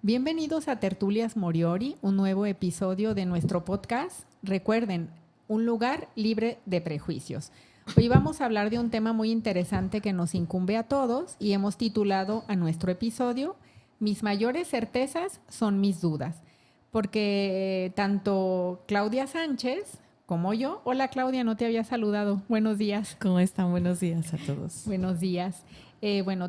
Bienvenidos a Tertulias Moriori, un nuevo episodio de nuestro podcast. Recuerden, un lugar libre de prejuicios. Hoy vamos a hablar de un tema muy interesante que nos incumbe a todos y hemos titulado a nuestro episodio Mis mayores certezas son mis dudas. Porque tanto Claudia Sánchez como yo, hola Claudia, no te había saludado. Buenos días. ¿Cómo están? Buenos días a todos. Buenos días.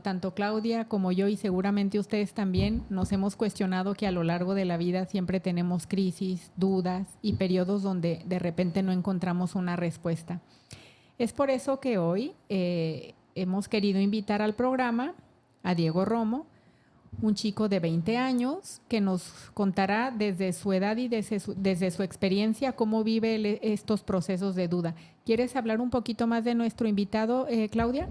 Tanto Claudia como yo y seguramente ustedes también nos hemos cuestionado que a lo largo de la vida siempre tenemos crisis, dudas y periodos donde de repente no encontramos una respuesta. Es por eso que hoy hemos querido invitar al programa a Diego Romo, un chico de 20 años que nos contará desde su edad y desde su experiencia cómo vive estos procesos de duda. ¿Quieres hablar un poquito más de nuestro invitado, Claudia?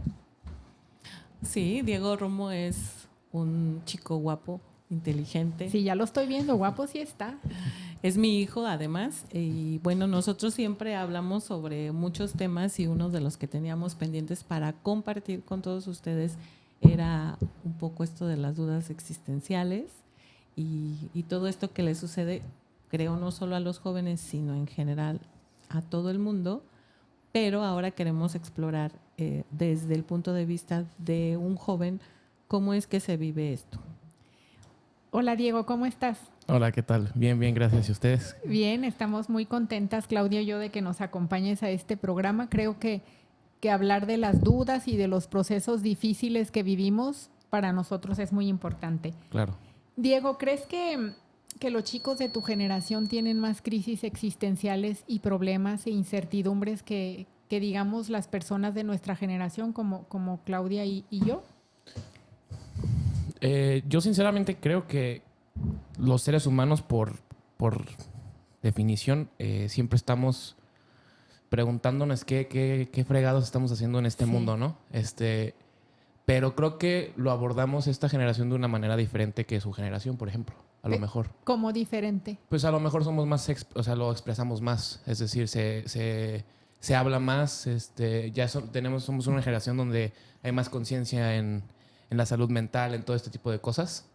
Sí, Diego Romo es un chico guapo, inteligente. Sí, ya lo estoy viendo, guapo sí está. Es mi hijo, además, y bueno, nosotros siempre hablamos sobre muchos temas y uno de los que teníamos pendientes para compartir con todos ustedes era un poco esto de las dudas existenciales y todo esto que le sucede, creo, no solo a los jóvenes, sino en general a todo el mundo. Pero ahora queremos explorar desde el punto de vista de un joven cómo es que se vive esto. Hola Diego, ¿cómo estás? Hola, ¿qué tal? Bien, bien, gracias. ¿Y ustedes? Bien, estamos muy contentas, Claudia y yo, de que nos acompañes a este programa. Creo que hablar de las dudas y de los procesos difíciles que vivimos para nosotros es muy importante. Claro. Diego, ¿crees que los chicos de tu generación tienen más crisis existenciales y problemas e incertidumbres que digamos las personas de nuestra generación como Claudia y yo? Yo sinceramente creo que los seres humanos por definición siempre estamos preguntándonos qué fregados estamos haciendo en este mundo, ¿no? Pero creo que lo abordamos esta generación de una manera diferente que su generación, por ejemplo. A lo mejor. ¿Cómo diferente? Pues a lo mejor somos más, lo expresamos más. Es decir, se habla más. Somos una generación donde hay más conciencia en la salud mental, en todo este tipo de cosas.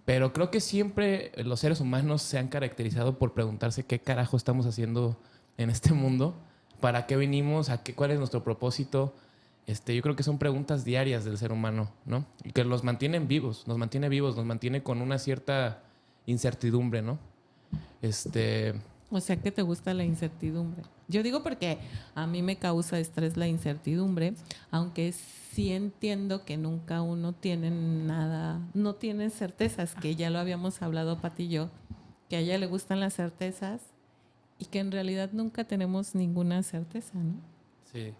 Pero creo que siempre los seres humanos se han caracterizado por preguntarse qué carajo estamos haciendo en este mundo, para qué venimos, cuál es nuestro propósito. Yo creo que son preguntas diarias del ser humano, ¿no? Y que nos mantiene vivos, nos mantiene con una cierta incertidumbre, ¿no? O sea, que te gusta la incertidumbre. Yo digo porque a mí me causa estrés la incertidumbre, aunque sí entiendo que nunca uno tiene nada, no tiene certezas, que ya lo habíamos hablado Pati y yo, que a ella le gustan las certezas y que en realidad nunca tenemos ninguna certeza, ¿no? Sí.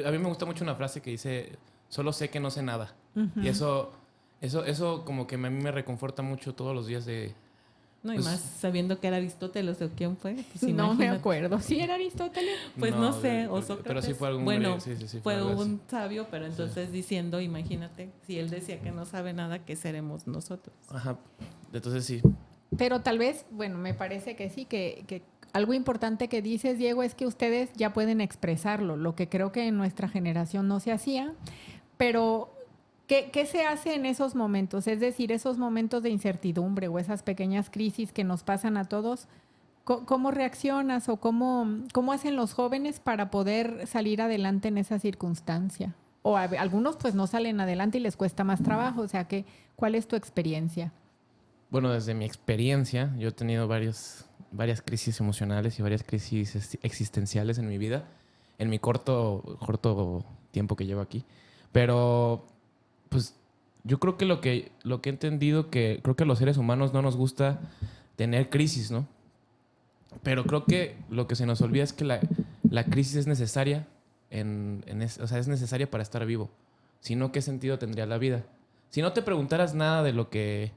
A mí me gusta mucho una frase que dice, solo sé que no sé nada. Uh-huh. Y eso como que a mí me reconforta mucho todos los días de... No, y más sabiendo que era Aristóteles o quién fue. Pues no me acuerdo. ¿Sí era Aristóteles? Pues no sé, o Sócrates. Pero sí fue algún... Bueno, sí, fue un sabio, pero entonces diciendo, imagínate, si él decía que no sabe nada, ¿qué seremos nosotros? Ajá, entonces sí. Pero tal vez, bueno, me parece que sí, que algo importante que dices, Diego, es que ustedes ya pueden expresarlo, lo que creo que en nuestra generación no se hacía, pero ¿qué se hace en esos momentos? Es decir, esos momentos de incertidumbre o esas pequeñas crisis que nos pasan a todos, ¿cómo reaccionas o cómo hacen los jóvenes para poder salir adelante en esa circunstancia? O algunos pues no salen adelante y les cuesta más trabajo, o sea, ¿cuál es tu experiencia? Bueno, desde mi experiencia, yo he tenido varias crisis emocionales y varias crisis existenciales en mi vida, en mi corto tiempo que llevo aquí. Pero, pues, yo creo que lo que he entendido, que creo que a los seres humanos no nos gusta tener crisis, ¿no? Pero creo que lo que se nos olvida es que la crisis es necesaria, o sea, es necesaria para estar vivo. Si no, ¿qué sentido tendría la vida? Si no te preguntaras nada de lo que...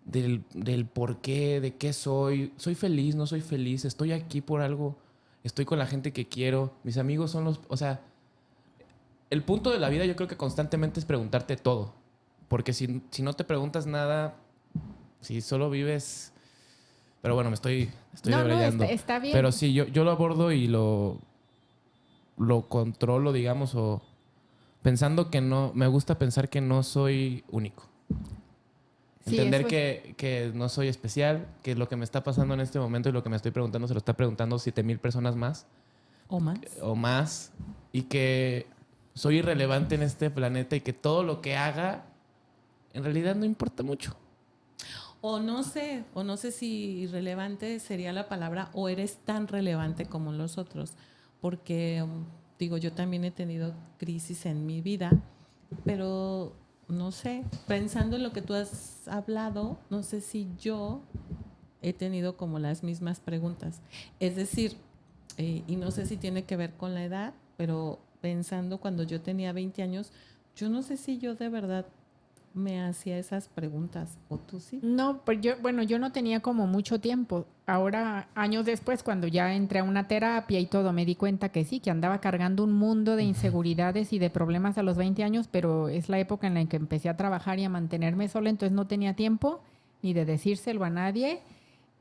Del por qué, de qué soy feliz, no soy feliz, estoy aquí por algo, estoy con la gente que quiero, mis amigos son los... O sea, el punto de la vida yo creo que constantemente es preguntarte todo, porque si no te preguntas nada, si solo vives... Pero bueno, me estoy debrayando. No, está bien. Pero sí, yo lo abordo y lo controlo, digamos, o pensando que no... Me gusta pensar que no soy único. Sí, Entender eso que no soy especial, que lo que me está pasando en este momento y lo que me estoy preguntando se lo está preguntando 7,000 personas más ¿O más? o más, y que soy irrelevante en este planeta y que todo lo que haga en realidad no importa mucho. O no sé si irrelevante sería la palabra o eres tan relevante como los otros, porque digo, yo también he tenido crisis en mi vida, pero no sé, pensando en lo que tú has hablado, no sé si yo he tenido como las mismas preguntas. Es decir, y no sé si tiene que ver con la edad, pero pensando cuando yo tenía 20 años, yo no sé si yo de verdad me hacía esas preguntas, o tú sí. no, pues yo no tenía como mucho tiempo. Ahora, años después, cuando ya entré a una terapia y todo, me di cuenta que sí, que andaba cargando un mundo de inseguridades y de problemas a los 20 años, pero es la época en la que empecé a trabajar y a mantenerme sola, entonces no tenía tiempo ni de decírselo a nadie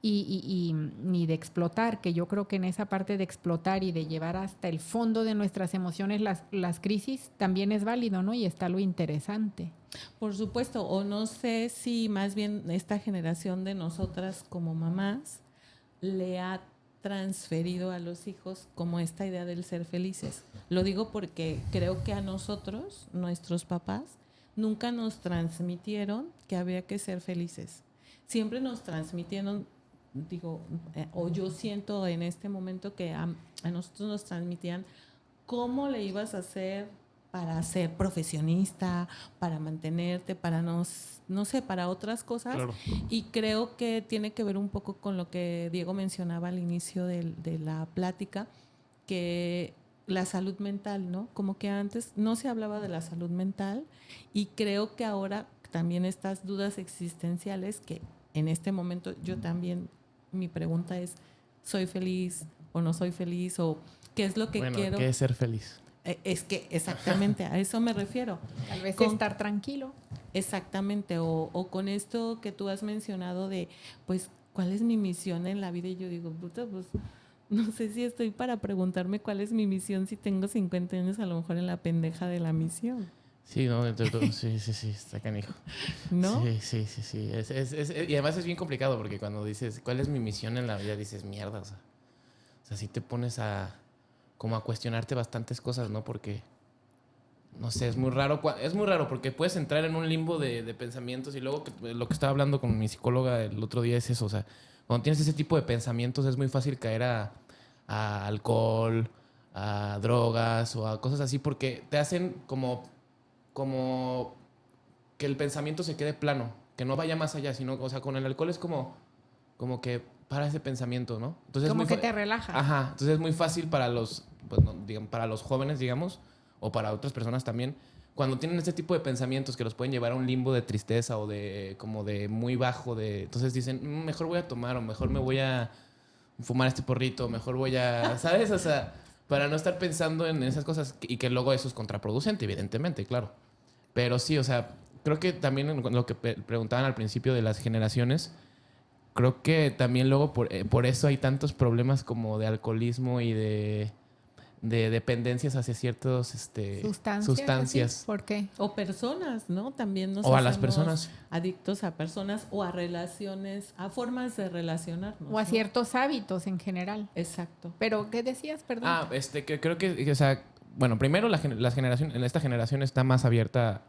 y ni de explotar, que yo creo que en esa parte de explotar y de llevar hasta el fondo de nuestras emociones las crisis también es válido, ¿no? Y está lo interesante. Por supuesto, o no sé si más bien esta generación de nosotras como mamás le ha transferido a los hijos como esta idea del ser felices. Lo digo porque creo que a nosotros, nuestros papás, nunca nos transmitieron que había que ser felices. Siempre nos transmitieron, digo, o yo siento en este momento que a nosotros nos transmitían cómo le ibas a hacer para ser profesionista, para mantenerte, para no sé, para otras cosas. Claro. Y creo que tiene que ver un poco con lo que Diego mencionaba al inicio de la plática, que la salud mental, ¿no? Como que antes no se hablaba de la salud mental y creo que ahora también estas dudas existenciales que en este momento yo también, mi pregunta es, ¿soy feliz o no soy feliz? O ¿qué es lo que Bueno, quiero? ¿qué es ser feliz? Es que exactamente a eso me refiero. Tal vez Con- estar tranquilo. Exactamente, o con esto que tú has mencionado de, pues, ¿cuál es mi misión en la vida? Y yo digo, puta, pues, no sé si estoy para preguntarme cuál es mi misión si tengo 50 años, a lo mejor en la pendeja de la misión, Sí, no, sí, está canijo. ¿no? Sí. Y además es bien complicado porque cuando dices, ¿cuál es mi misión en la vida? Dices, mierda, o sea, sí te pones como a cuestionarte bastantes cosas, ¿no? Porque, no sé, es muy raro. Es muy raro porque puedes entrar en un limbo de pensamientos y luego lo que estaba hablando con mi psicóloga el otro día es eso, o sea, cuando tienes ese tipo de pensamientos es muy fácil caer a alcohol, a drogas o a cosas así porque te hacen como que el pensamiento se quede plano, que no vaya más allá, sino, o sea, con el alcohol es como que para ese pensamiento, ¿no? Entonces Como es que muy te relaja. Ajá, entonces es muy fácil para los, pues, no, digamos, para los jóvenes, digamos, o para otras personas también, cuando tienen este tipo de pensamientos que los pueden llevar a un limbo de tristeza o de como de muy bajo, entonces dicen, mejor voy a tomar o mejor me voy a fumar este porrito, mejor voy a, ¿sabes? O sea, para no estar pensando en esas cosas y que luego eso es contraproducente, evidentemente, claro. Pero sí, o sea, creo que también en lo que preguntaban al principio de las generaciones, creo que también luego por eso hay tantos problemas como de alcoholismo y de dependencias hacia ciertos sustancias. ¿Por qué? O personas, ¿no? También nos O a las hacemos personas. adictos a personas o a relaciones, a formas de relacionarnos. O a ¿no? ciertos hábitos en general. Exacto. Pero, ¿qué decías? Perdón. Que creo que, o sea, bueno, primero en esta generación está más abierta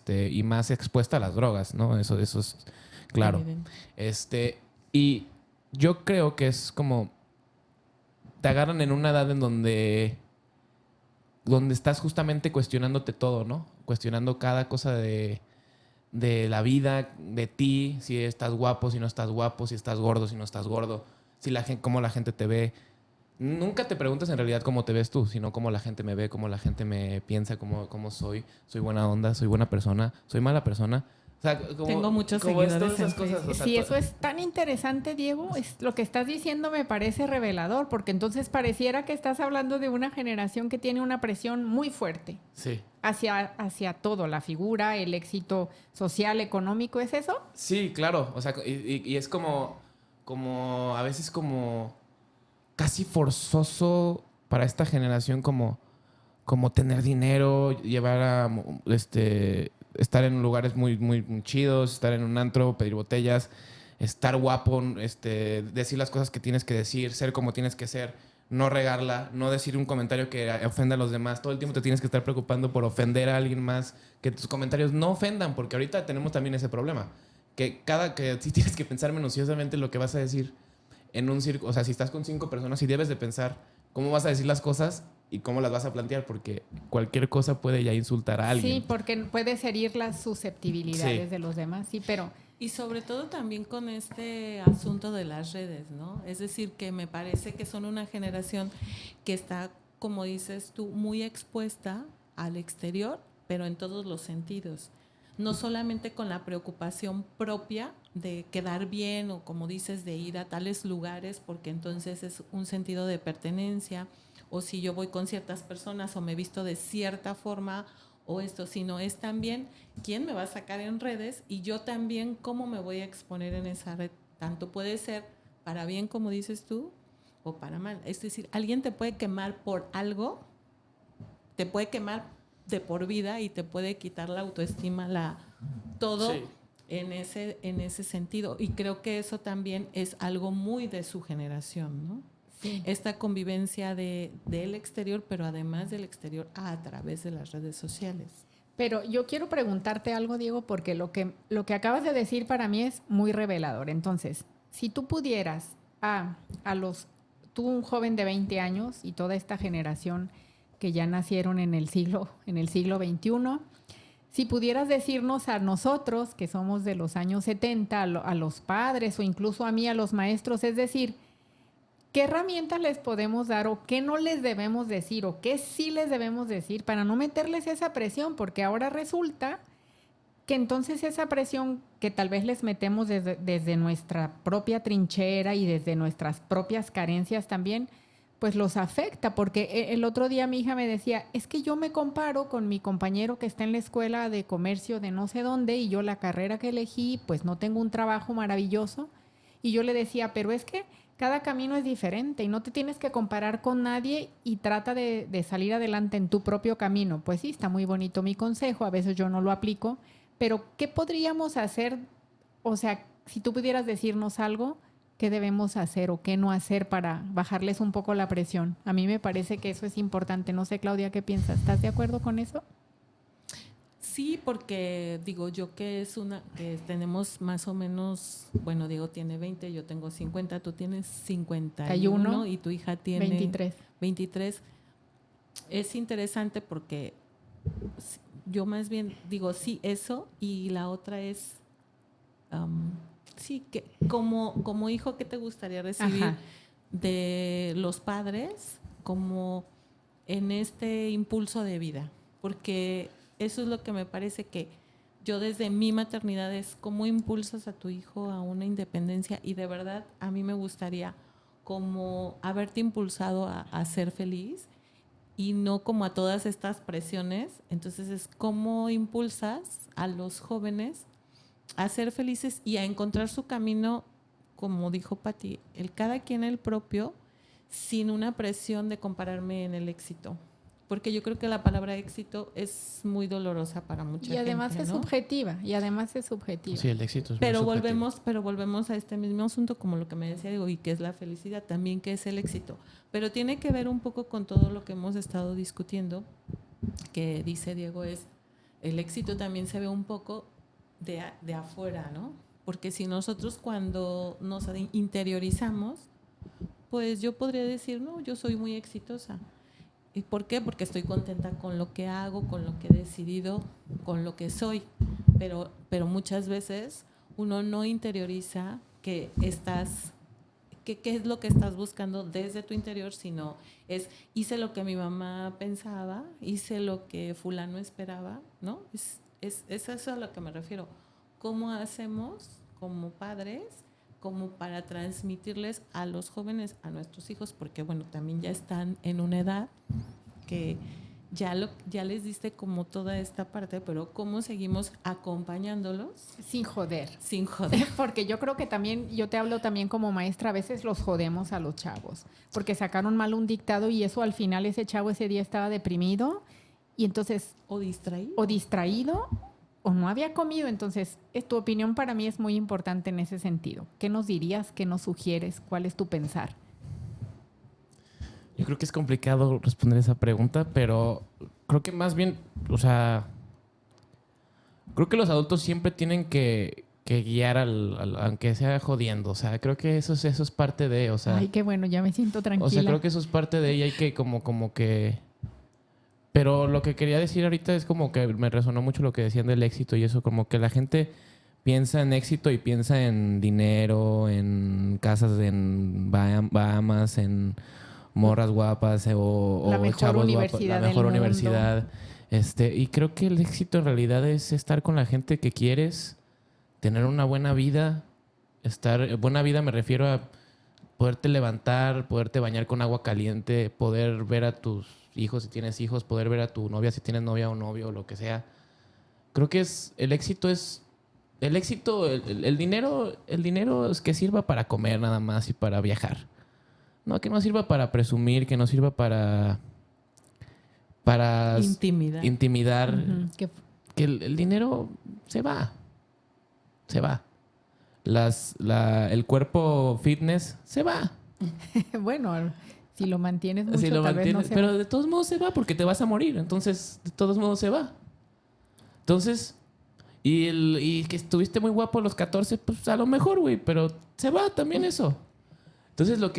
y más expuesta a las drogas, ¿no? Eso es claro. Evidente. Y yo creo que es como te agarran en una edad en donde estás justamente cuestionándote todo, ¿no? Cuestionando cada cosa de la vida, de ti, si estás guapo, si no estás guapo, si estás gordo, si no estás gordo, si cómo la gente te ve. Nunca te preguntas en realidad cómo te ves tú, sino cómo la gente me ve, cómo la gente me piensa, cómo soy. Soy buena onda, soy buena persona, soy mala persona. O sea, Tengo muchos como es seguidores todas esas en cosas. O sea, Sí, eso es tan interesante, Diego. Lo que estás diciendo me parece revelador, porque entonces pareciera que estás hablando de una generación que tiene una presión muy fuerte Sí. hacia todo, la figura, el éxito social, económico, ¿es eso? Sí, claro. O sea, y es como a veces como casi forzoso para esta generación como tener dinero, llevar a estar en lugares muy, muy, muy chidos, estar en un antro, pedir botellas, estar guapo, decir las cosas que tienes que decir, ser como tienes que ser, no regarla, no decir un comentario que ofenda a los demás. Todo el tiempo te tienes que estar preocupando por ofender a alguien más, que tus comentarios no ofendan, porque ahorita tenemos también ese problema. Que sí tienes que pensar minuciosamente lo que vas a decir en un círculo. O sea, si estás con 5 personas, sí debes de pensar cómo vas a decir las cosas y cómo las vas a plantear, porque cualquier cosa puede ya insultar a alguien. Sí, porque puedes herir las susceptibilidades Sí. de los demás, sí, pero... Y sobre todo también con este asunto de las redes, ¿no? Es decir, que me parece que son una generación que está, como dices tú, muy expuesta al exterior, pero en todos los sentidos. No solamente con la preocupación propia de quedar bien o, como dices, de ir a tales lugares, porque entonces es un sentido de pertenencia, o si yo voy con ciertas personas o me he visto de cierta forma o esto, sino es también quién me va a sacar en redes y yo también cómo me voy a exponer en esa red. Tanto puede ser para bien, como dices tú, o para mal. Es decir, alguien te puede quemar por algo, te puede quemar de por vida y te puede quitar la autoestima, todo Sí. en ese sentido. Y creo que eso también es algo muy de su generación, ¿no? Sí. Esta convivencia del exterior, pero además del exterior a través de las redes sociales. Pero yo quiero preguntarte algo, Diego, porque lo que acabas de decir para mí es muy revelador. Entonces, si tú pudieras tú un joven de 20 años y toda esta generación que ya nacieron en el siglo XXI, si pudieras decirnos a nosotros, que somos de los años 70, a los padres o incluso a mí, a los maestros, es decir, ¿qué herramientas les podemos dar o qué no les debemos decir o qué sí les debemos decir para no meterles esa presión? Porque ahora resulta que entonces esa presión que tal vez les metemos desde nuestra propia trinchera y desde nuestras propias carencias también, pues los afecta. Porque el otro día mi hija me decía, es que yo me comparo con mi compañero que está en la escuela de comercio de no sé dónde y yo la carrera que elegí, pues no tengo un trabajo maravilloso. Y yo le decía, pero es que cada camino es diferente y no te tienes que comparar con nadie y trata de salir adelante en tu propio camino. Pues sí, está muy bonito mi consejo, a veces yo no lo aplico, pero ¿qué podríamos hacer? O sea, si tú pudieras decirnos algo, ¿qué debemos hacer o qué no hacer para bajarles un poco la presión? A mí me parece que eso es importante. No sé, Claudia, ¿qué piensas? ¿Estás de acuerdo con eso? Sí, porque digo yo que tenemos más o menos, bueno, Diego tiene 20, yo tengo 50, tú tienes 51 y tu hija tiene 23. Es interesante porque yo más bien digo, sí, eso, y la otra es, sí, que como hijo, ¿qué te gustaría recibir Ajá. de los padres como en este impulso de vida? Porque eso es lo que me parece que yo desde mi maternidad es cómo impulsas a tu hijo a una independencia, y de verdad a mí me gustaría como haberte impulsado a ser feliz y no como a todas estas presiones. Entonces es cómo impulsas a los jóvenes a ser felices y a encontrar su camino, como dijo Pati, cada quien el propio, sin una presión de compararme en el éxito. Porque yo creo que la palabra éxito es muy dolorosa para mucha gente. Y además es subjetiva, Sí, el éxito es pero muy subjetivo. volvemos a este mismo asunto, como lo que me decía Diego, y que es la felicidad también, que es el éxito. Pero tiene que ver un poco con todo lo que hemos estado discutiendo, que dice Diego, el éxito también se ve un poco de afuera, ¿no? Porque si nosotros cuando nos interiorizamos, pues yo podría decir, no, yo soy muy exitosa. ¿Y por qué? Porque estoy contenta con lo que hago, con lo que he decidido, con lo que soy. Pero muchas veces uno no interioriza qué es lo que estás buscando desde tu interior, sino hice lo que mi mamá pensaba, hice lo que fulano esperaba, ¿no? Es eso a lo que me refiero. ¿Cómo hacemos como padres como para transmitirles a los jóvenes, a nuestros hijos? Porque bueno, también ya están en una edad que ya les diste como toda esta parte, pero ¿cómo seguimos acompañándolos? Sin joder. Sin joder. Porque yo creo que también, yo te hablo también como maestra, a veces los jodemos a los chavos, porque sacaron mal un dictado y eso al final ese chavo ese día estaba deprimido y entonces... O distraído. o no había comido. Entonces, tu opinión para mí es muy importante en ese sentido. ¿Qué nos dirías? ¿Qué nos sugieres? ¿Cuál es tu pensar? Yo creo que es complicado responder esa pregunta, pero creo que más bien, o sea, creo que los adultos siempre tienen que guiar aunque sea jodiendo. O sea, creo que eso es parte de, o sea. Ay, qué bueno, ya me siento tranquila. O sea, creo que eso es parte de ella y que como que. Pero lo que quería decir ahorita es como que me resonó mucho lo que decían del éxito y eso, como que la gente piensa en éxito y piensa en dinero, en casas en Bahamas, en morras guapas La o mejor chavos guapos, universidad la del mejor mundo. universidad. Y creo que el éxito en realidad es estar con la gente que quieres, tener una buena vida. Buena vida me refiero a poderte levantar, poderte bañar con agua caliente, poder ver a tus hijos si tienes hijos, poder ver a tu novia si tienes novia o novio o lo que sea. Creo que el éxito, el dinero es que sirva para comer nada más y para viajar. No, que no sirva para presumir, que no sirva para intimidar. Ujú, Que el dinero se va. Se va. El cuerpo fitness se va. Bueno, si lo mantienes mucho, Si lo tal vez no mantienes, se pero va. de todos modos se va porque te vas a morir. Entonces, de todos modos se va. Entonces, y que estuviste muy guapo a los 14, pues a lo mejor, güey, pero se va también eso. Entonces, lo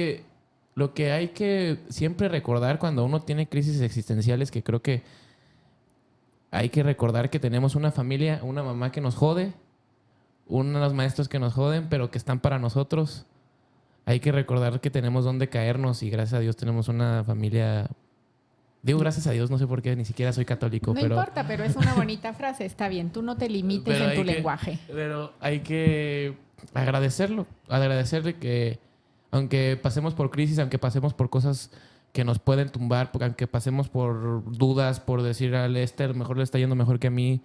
que hay que siempre recordar cuando uno tiene crisis existenciales, que creo que hay que recordar que tenemos una familia, una mamá que nos jode, unos maestros que nos joden, pero que están para nosotros. Hay que recordar que tenemos dónde caernos y gracias a Dios tenemos una familia. Digo gracias a Dios, no sé por qué, ni siquiera soy católico, No pero. importa, pero es una bonita frase, está bien. Tú no te limites Pero en tu lenguaje. Pero hay que agradecerlo. Agradecerle que, aunque pasemos por crisis, aunque pasemos por cosas que nos pueden tumbar, aunque pasemos por dudas, por decir a lo mejor le está yendo mejor que a mí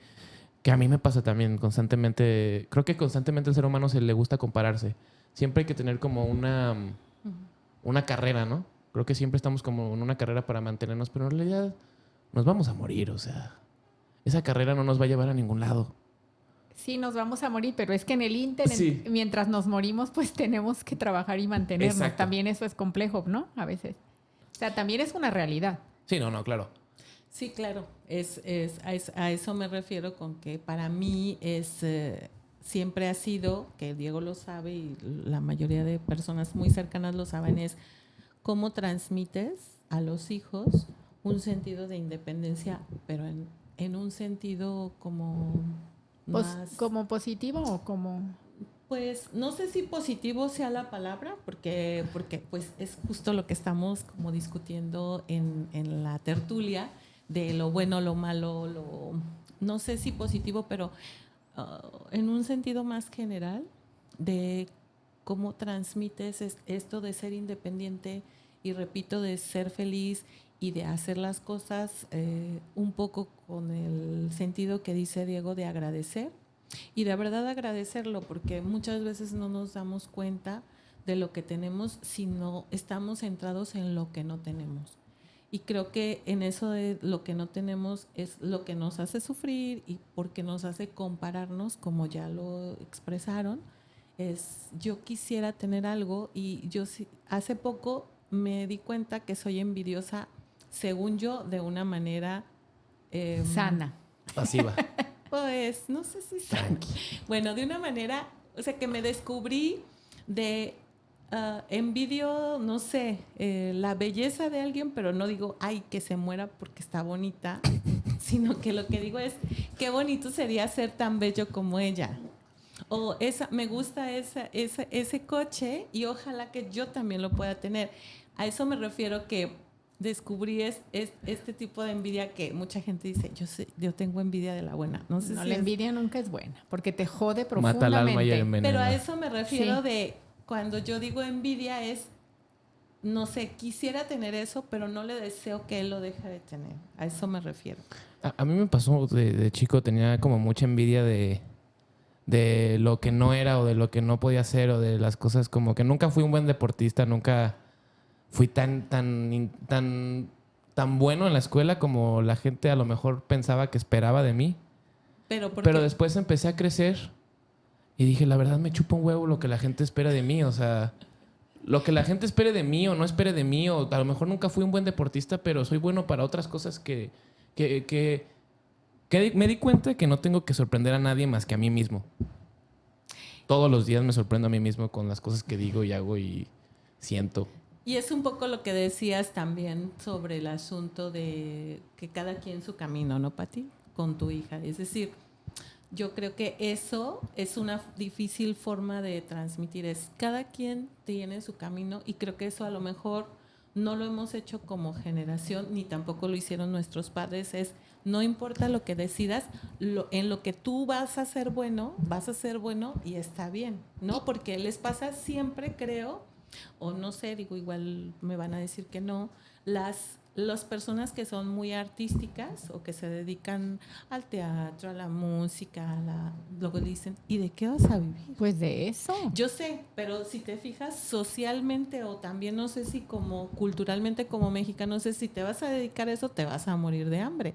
me pasa también constantemente. Creo que constantemente al ser humano se le gusta compararse. Siempre hay que tener como una carrera, ¿no? Creo que siempre estamos como en una carrera para mantenernos, pero en realidad nos vamos a morir, o sea, esa carrera no nos va a llevar a ningún lado. Sí, nos vamos a morir, pero es que en el Inter, Sí. mientras nos morimos, pues tenemos que trabajar y mantenernos. Exacto. También eso es complejo, ¿no? A veces. O sea, también es una realidad. Sí, no, claro. Sí, claro. A eso me refiero con que para mí siempre ha sido, que Diego lo sabe y la mayoría de personas muy cercanas lo saben, es cómo transmites a los hijos un sentido de independencia, pero en un sentido como más... ¿Como positivo o como...? Pues no sé si positivo sea la palabra, porque pues es justo lo que estamos como discutiendo en la tertulia, de lo bueno, lo malo, no sé si positivo, pero en un sentido más general de cómo transmites esto de ser independiente y repito, de ser feliz y de hacer las cosas un poco con el sentido que dice Diego de agradecer y de verdad agradecerlo, porque muchas veces no nos damos cuenta de lo que tenemos si no estamos centrados en lo que no tenemos. Y creo que en eso de lo que no tenemos es lo que nos hace sufrir y porque nos hace compararnos, como ya lo expresaron, es yo quisiera tener algo y yo hace poco me di cuenta que soy envidiosa, según yo, de una manera... sana. Pasiva. Pues no sé si sana. Bueno, de una manera, o sea, que me descubrí de... envidio, no sé, la belleza de alguien, pero no digo, ay, que se muera porque está bonita, sino que lo que digo es, qué bonito sería ser tan bello como ella. O me gusta ese coche y ojalá que yo también lo pueda tener. A eso me refiero que descubrí este tipo de envidia que mucha gente dice, yo tengo envidia de la buena. No sé si la envidia nunca es buena, porque te jode profundamente. Mata el alma y el envenena. Pero a eso me refiero de... Cuando yo digo envidia es, no sé, quisiera tener eso, pero no le deseo que él lo deje de tener. A eso me refiero. A mí me pasó de chico, tenía como mucha envidia de lo que no era o de lo que no podía hacer o de las cosas como que nunca fui un buen deportista, nunca fui tan bueno en la escuela como la gente a lo mejor pensaba que esperaba de mí. Pero después empecé a crecer y dije, la verdad me chupa un huevo lo que la gente espera de mí. O sea, lo que la gente espere de mí o no espere de mí, o a lo mejor nunca fui un buen deportista, pero soy bueno para otras cosas que me di cuenta que no tengo que sorprender a nadie más que a mí mismo. Todos los días me sorprendo a mí mismo con las cosas que digo y hago y siento. Y es un poco lo que decías también sobre el asunto de que cada quien su camino, ¿no, Pati? Con tu hija. Es decir, yo creo que eso es una difícil forma de transmitir. Es cada quien tiene su camino y creo que eso a lo mejor no lo hemos hecho como generación ni tampoco lo hicieron nuestros padres. Es no importa lo que decidas, en lo que tú vas a ser bueno y está bien, ¿no? Porque les pasa siempre, creo, o no sé, digo, igual me van a decir que no, las personas que son muy artísticas o que se dedican al teatro, a la música, luego dicen, ¿y de qué vas a vivir? Pues de eso. Yo sé, pero si te fijas socialmente o también no sé si como culturalmente como mexicano, no sé si te vas a dedicar a eso, te vas a morir de hambre.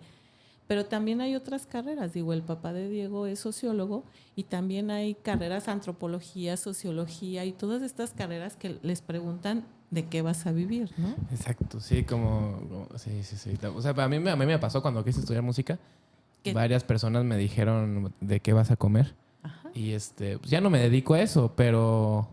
Pero también hay otras carreras, digo, el papá de Diego es sociólogo y también hay carreras antropología, sociología y todas estas carreras que les preguntan de qué vas a vivir, ¿no? Exacto, sí, sí. O sea, a mí me pasó cuando quise estudiar música, varias personas me dijeron de qué vas a comer. Ajá. Y pues ya no me dedico a eso, pero...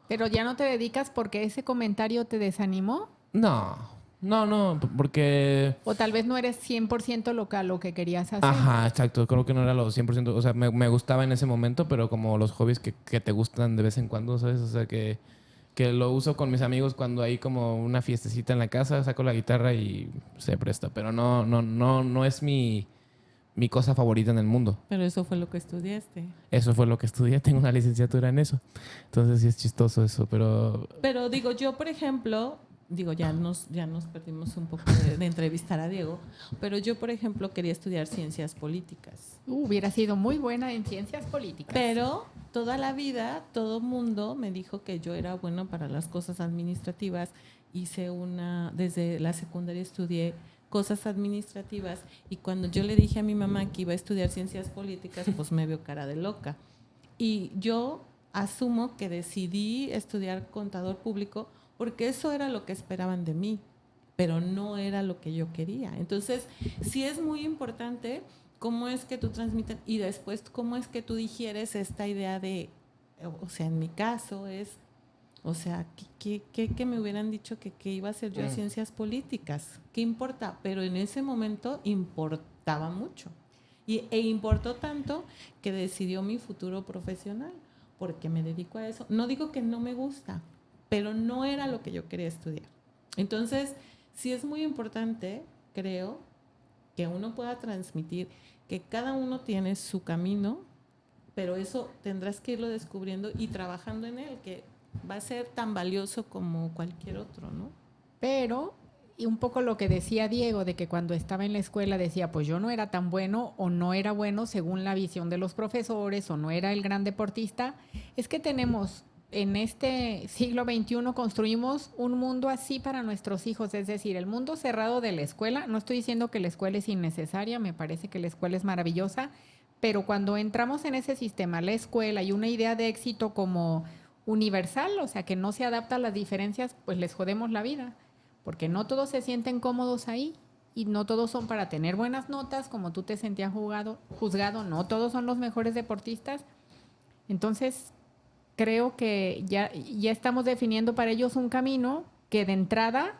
¿Pero ya no te dedicas porque ese comentario te desanimó? No, porque... O tal vez no eres 100% lo que querías hacer. Ajá, exacto. Creo que no era lo 100%. O sea, me gustaba en ese momento, pero como los hobbies que te gustan de vez en cuando, ¿sabes? O sea, que lo uso con mis amigos cuando hay como una fiestecita en la casa, saco la guitarra y se presta. Pero no es mi cosa favorita en el mundo. Pero eso fue lo que estudiaste. Eso fue lo que estudié. Tengo una licenciatura en eso. Entonces sí es chistoso eso, pero... Pero digo, yo, por ejemplo... Digo, ya nos perdimos un poco de entrevistar a Diego, pero yo, por ejemplo, quería estudiar ciencias políticas. Hubiera sido muy buena en ciencias políticas. Pero toda la vida, todo mundo me dijo que yo era bueno para las cosas administrativas. Desde la secundaria estudié cosas administrativas y cuando yo le dije a mi mamá que iba a estudiar ciencias políticas, pues me vio cara de loca. Y yo asumo que decidí estudiar contador público porque eso era lo que esperaban de mí, pero no era lo que yo quería. Entonces, sí es muy importante cómo es que tú transmites y después cómo es que tú digieres esta idea de, o sea, en mi caso es, o sea, que me hubieran dicho que iba a hacer yo ciencias políticas, ¿qué importa? Pero en ese momento importaba mucho e importó tanto que decidió mi futuro profesional, porque me dedico a eso. No digo que no me gusta, pero no era lo que yo quería estudiar. Entonces, sí es muy importante, creo, que uno pueda transmitir que cada uno tiene su camino, pero eso tendrás que irlo descubriendo y trabajando en él, que va a ser tan valioso como cualquier otro, ¿no? Pero, y un poco lo que decía Diego, de que cuando estaba en la escuela decía, pues yo no era tan bueno o no era bueno según la visión de los profesores o no era el gran deportista, es que tenemos... En este siglo XXI construimos un mundo así para nuestros hijos, es decir, el mundo cerrado de la escuela. No estoy diciendo que la escuela es innecesaria, me parece que la escuela es maravillosa, pero cuando entramos en ese sistema, la escuela y una idea de éxito como universal, o sea, que no se adapta a las diferencias, pues les jodemos la vida, porque no todos se sienten cómodos ahí y no todos son para tener buenas notas, como tú te sentías juzgado, no todos son los mejores deportistas. Entonces... creo que ya estamos definiendo para ellos un camino que de entrada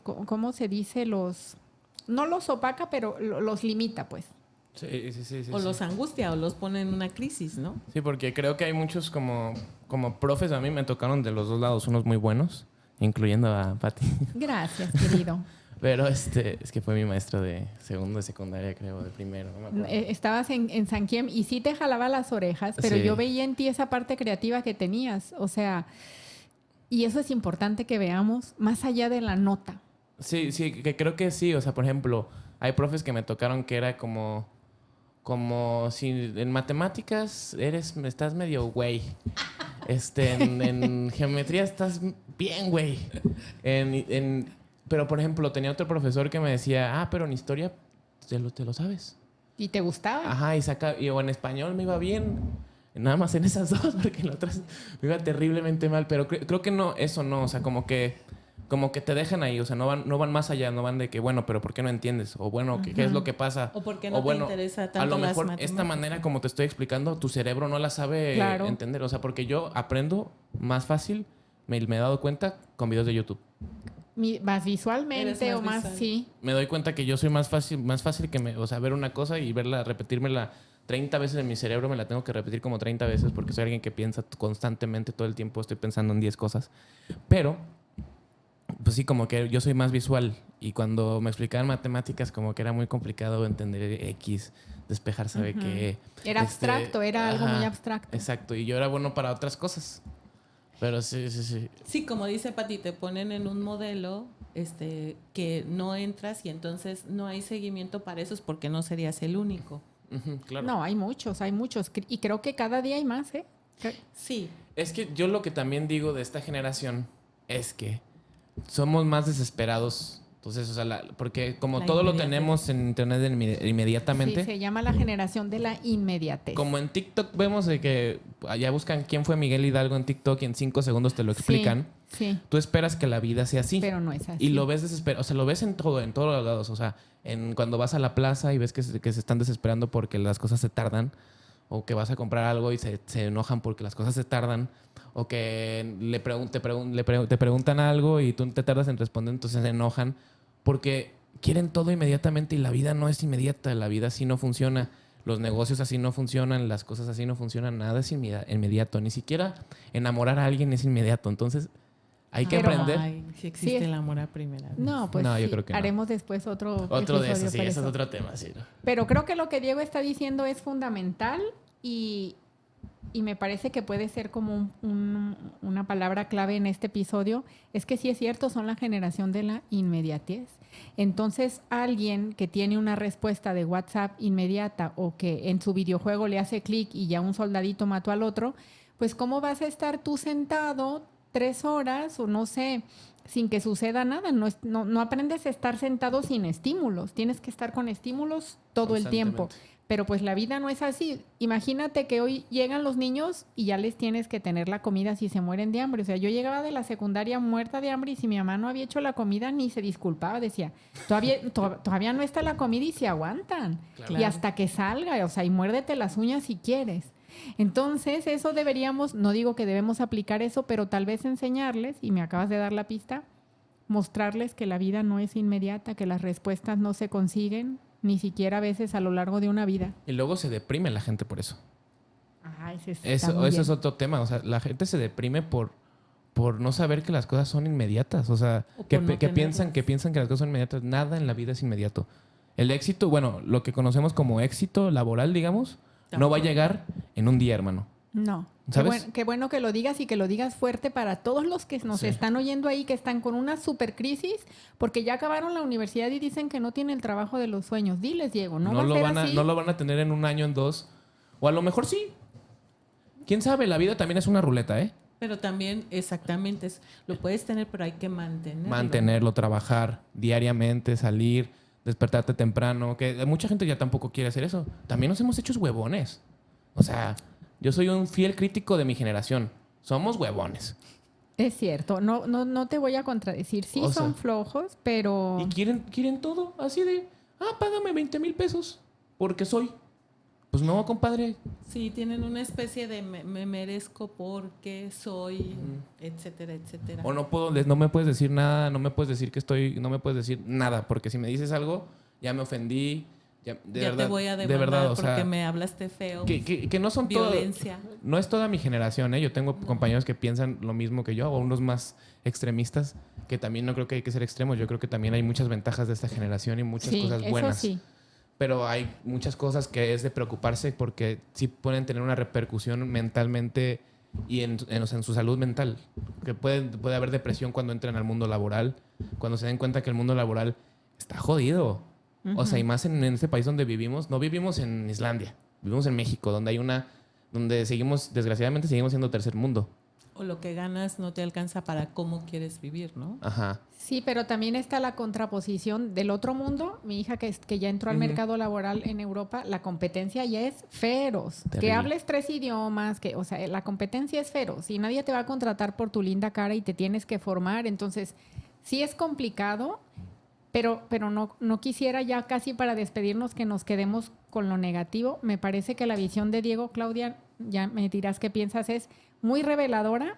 ¿cómo se dice? No los opaca, pero los limita, pues. Sí. O los angustia o los pone en una crisis, ¿no? Sí, porque creo que hay muchos como profes, a mí me tocaron de los dos lados, unos muy buenos, incluyendo a Pati. Gracias, querido. Pero es que fue mi maestro de segundo de secundaria, creo, de primero. No me acuerdo. Estabas en San Quiem y sí te jalaba las orejas, pero sí. Yo veía en ti esa parte creativa que tenías. O sea, y eso es importante que veamos más allá de la nota. Sí, que creo que sí. O sea, por ejemplo, hay profes que me tocaron que era como si en matemáticas estás medio güey. En geometría estás bien güey. Pero, por ejemplo, tenía otro profesor que me decía, pero en historia te lo sabes. ¿Y te gustaba? Ajá, o en español me iba bien. Nada más en esas dos, porque en otras me iba terriblemente mal. Pero creo que no, eso no. O sea, como que te dejan ahí. O sea, no van más allá. No van de que, bueno, pero ¿por qué no entiendes? O bueno, ¿qué es lo que pasa? O por qué no te bueno, interesa tanto a lo las mejor matemáticas. esta manera como te estoy explicando, tu cerebro no la sabe Claro. entender. O sea, porque yo aprendo más fácil, me he dado cuenta, con videos de YouTube. Más visualmente Eres o más más, visual. sí. Me doy cuenta que yo soy más fácil que o sea, ver una cosa y verla, repetírmela 30 veces en mi cerebro, me la tengo que repetir como 30 veces porque soy alguien que piensa constantemente, todo el tiempo estoy pensando en 10 cosas. Pero, pues sí, como que yo soy más visual y cuando me explicaban matemáticas como que era muy complicado entender X, despejar sabe qué. Era abstracto, era algo muy abstracto. Exacto, y yo era bueno para otras cosas. Pero sí. Sí, como dice Pati, te ponen en un modelo que no entras y entonces no hay seguimiento para eso, es porque no serías el único. Ujú, claro. No, hay muchos. Y creo que cada día hay más, ¿eh? Sí, Es que yo lo que también digo de esta generación es que somos más desesperados. Entonces, o sea, porque como La todo lo inmediatez. tenemos en internet inmediatamente, Sí, se llama la generación de la inmediatez. como en TikTok vemos de que allá buscan quién fue Miguel Hidalgo en TikTok y en 5 segundos te lo explican. Sí, Tú esperas que la vida sea así. pero no es así. Y lo ves desesperado. O sea, lo ves en todos los lados. O sea, cuando vas a la plaza y ves que se están desesperando porque las cosas se tardan. O que vas a comprar algo y se enojan porque las cosas se tardan. O que te preguntan algo y tú te tardas en responder, entonces se enojan. Porque quieren todo inmediatamente y la vida no es inmediata. La vida así no funciona. Los negocios así no funcionan. Las cosas así no funcionan. Nada es inmediato. Ni siquiera enamorar a alguien es inmediato. Entonces, hay que aprender. Ay, si existe Sí. el amor a primera vez. No, pues No, yo sí, creo que no. haremos después otro Otro de episodio esos, sí, para ese es eso. otro tema, sí. ¿No? Pero creo que lo que Diego está diciendo es fundamental y me parece que puede ser como una palabra clave en este episodio. Es que sí es cierto, son la generación de la inmediatez. Entonces, alguien que tiene una respuesta de WhatsApp inmediata o que en su videojuego le hace clic y ya un soldadito mató al otro, pues ¿cómo vas a estar tú sentado 3 horas o no sé, sin que suceda nada? No aprendes a estar sentado sin estímulos. Tienes que estar con estímulos todo el tiempo. Pero pues la vida no es así. Imagínate que hoy llegan los niños y ya les tienes que tener la comida si se mueren de hambre. O sea, yo llegaba de la secundaria muerta de hambre y si mi mamá no había hecho la comida ni se disculpaba. Decía, todavía no está la comida y se aguantan. Claro. Y hasta que salga, o sea, y muérdete las uñas si quieres. Entonces, eso deberíamos, no digo que debemos aplicar eso, pero tal vez enseñarles, y me acabas de dar la pista, mostrarles que la vida no es inmediata, que las respuestas no se consiguen, ni siquiera a veces a lo largo de una vida. Y luego se deprime la gente por eso. Eso Es otro tema. O sea, la gente se deprime por no saber que las cosas son inmediatas. O sea, O que por no piensan tenerlas. que las cosas son inmediatas. Nada en la vida es inmediato. El éxito, bueno, lo que conocemos como éxito laboral, digamos, no va a llegar en un día, hermano. No. ¿Sabes? Qué bueno que lo digas y que lo digas fuerte para todos los que nos Sí. están oyendo ahí, que están con una super crisis, porque ya acabaron la universidad y dicen que no tienen el trabajo de los sueños. Diles, Diego, no va a ser así. No lo van a tener en un año, en 2. O a lo mejor sí. ¿Quién sabe? La vida también es una ruleta, ¿eh? Pero también, exactamente, lo puedes tener, pero hay que mantenerlo. Mantenerlo, trabajar diariamente, salir, despertarte temprano. Que mucha gente ya tampoco quiere hacer eso. También nos hemos hecho huevones. O sea, yo soy un fiel crítico de mi generación. Somos huevones. Es cierto, no te voy a contradecir. Sí O sea, son flojos, pero... Y quieren todo así de, págame 20,000 pesos porque soy. Pues no, compadre. Sí, tienen una especie de me merezco porque soy, etcétera, etcétera. O no me puedes decir nada, no me puedes decir que estoy, no me puedes decir nada, porque si me dices algo, ya me ofendí. Ya te voy a demandar de verdad, o porque sea, me hablaste feo. que no son todo, Violencia. no es toda mi generación, ¿eh? Yo tengo compañeros que piensan lo mismo que yo, o unos más extremistas, que también no creo que hay que ser extremos. Yo creo que también hay muchas ventajas de esta generación y muchas sí, cosas buenas. eso sí. Pero hay muchas cosas que es de preocuparse porque sí pueden tener una repercusión mentalmente y en su salud mental. Que puede haber depresión cuando entran al mundo laboral, cuando se den cuenta que el mundo laboral está jodido. O sea, y más en este país donde vivimos. No vivimos en Islandia, vivimos en México, donde desgraciadamente seguimos siendo tercer mundo. O lo que ganas no te alcanza para cómo quieres vivir, ¿no? Ajá. Sí, pero también está la contraposición del otro mundo. Mi hija que ya entró al mercado laboral en Europa, la competencia ya es feroz. Terrible. Que hables 3 idiomas, o sea, la competencia es feroz y nadie te va a contratar por tu linda cara y te tienes que formar. Entonces, sí es complicado, pero no quisiera ya casi para despedirnos que nos quedemos con lo negativo. Me parece que la visión de Diego, Claudia, ya me dirás qué piensas, es muy reveladora.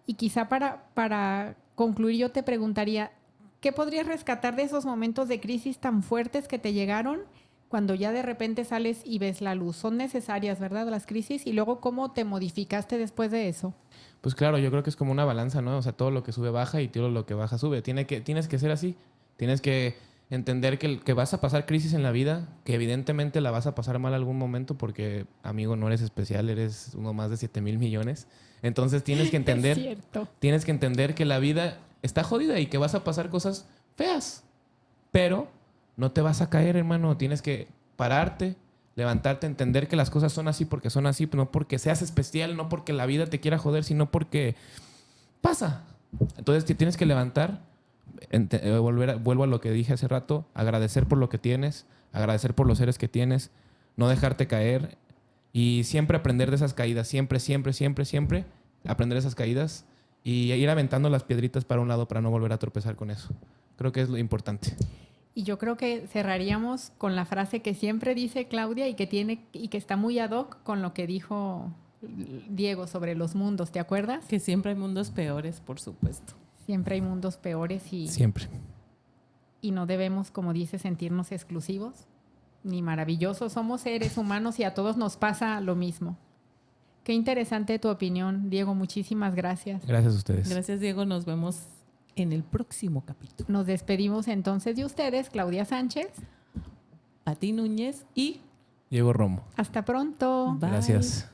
Y quizá para concluir yo te preguntaría, ¿qué podrías rescatar de esos momentos de crisis tan fuertes que te llegaron cuando ya de repente sales y ves la luz? Son necesarias, ¿verdad? Las crisis. Y luego, ¿cómo te modificaste después de eso? Pues claro, yo creo que es como una balanza, ¿no? O sea, todo lo que sube baja y todo lo que baja sube. Tienes que ser así. Tienes que entender que vas a pasar crisis en la vida, que evidentemente la vas a pasar mal algún momento porque, amigo, no eres especial, eres uno más de 7,000 millones. Entonces tienes que entender, Es cierto. tienes que entender que la vida está jodida y que vas a pasar cosas feas. Pero no te vas a caer, hermano. Tienes que pararte, levantarte, entender que las cosas son así porque son así, no porque seas especial, no porque la vida te quiera joder, sino porque pasa. Entonces te tienes que levantar, vuelvo a lo que dije hace rato, agradecer por lo que tienes, agradecer por los seres que tienes, no dejarte caer y siempre aprender de esas caídas, siempre aprender de esas caídas y ir aventando las piedritas para un lado para no volver a tropezar con eso. Creo que es lo importante. Y yo creo que cerraríamos con la frase que siempre dice Claudia y que está muy ad hoc con lo que dijo Diego sobre los mundos, ¿te acuerdas? Que siempre hay mundos peores, por supuesto. Siempre hay mundos peores Siempre. y no debemos, como dice, sentirnos exclusivos ni maravillosos. Somos seres humanos y a todos nos pasa lo mismo. Qué interesante tu opinión, Diego. Muchísimas gracias. Gracias a ustedes. Gracias, Diego. Nos vemos en el próximo capítulo. Nos despedimos entonces de ustedes, Claudia Sánchez. Pati Núñez y Diego Romo. Hasta pronto. bye. Gracias.